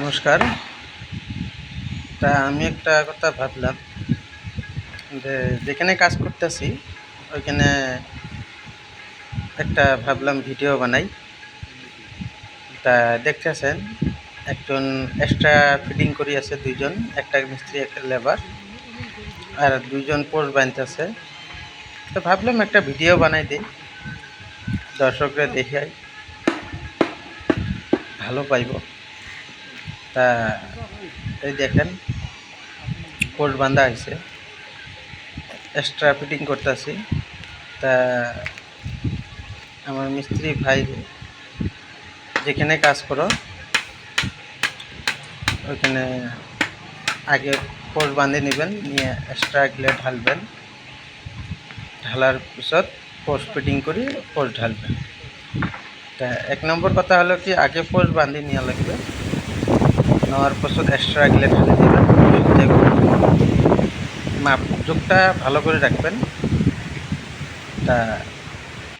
নমস্কার। তা আমি একটা কথা ভাবলাম যে যেখানে কাজ করতেছি ওইখানে একটা ভাবলাম ভিডিও বানাই। তা দেখতেছেন একজন এক্সট্রা ফিটিং করি আছে, দুইজন, একটা মিস্ত্রি একটা লেবার, আর দুইজন পোস্ট বানতেছে। তো ভাবলাম একটা ভিডিও বানাই দিই, দর্শকরা দেখাই, ভালো পাইব। তা এই দেখেন পোস্ট বান্ধা হয়েছে, এক্সট্রা ফিটিং করতেছি। তা আমার মিস্ত্রি ভাই যেখানে কাজ করো ওইখানে আগে পোস্ট বাঁধে নেবেন, নিয়ে এক্সট্রা গিলে ঢালবেন, ঢালার পিছত পোস্ট ফিটিং করে পোস্ট ঢালবেন। তা এক নম্বর কথা হলো কি, আগে পোস্ট বাঁধি নেওয়া লাগবে, নেওয়ার পিছত এক্সট্রা গিলে ঢালে দেবেন। মাপ যোগটা ভালো করে রাখবেন। তা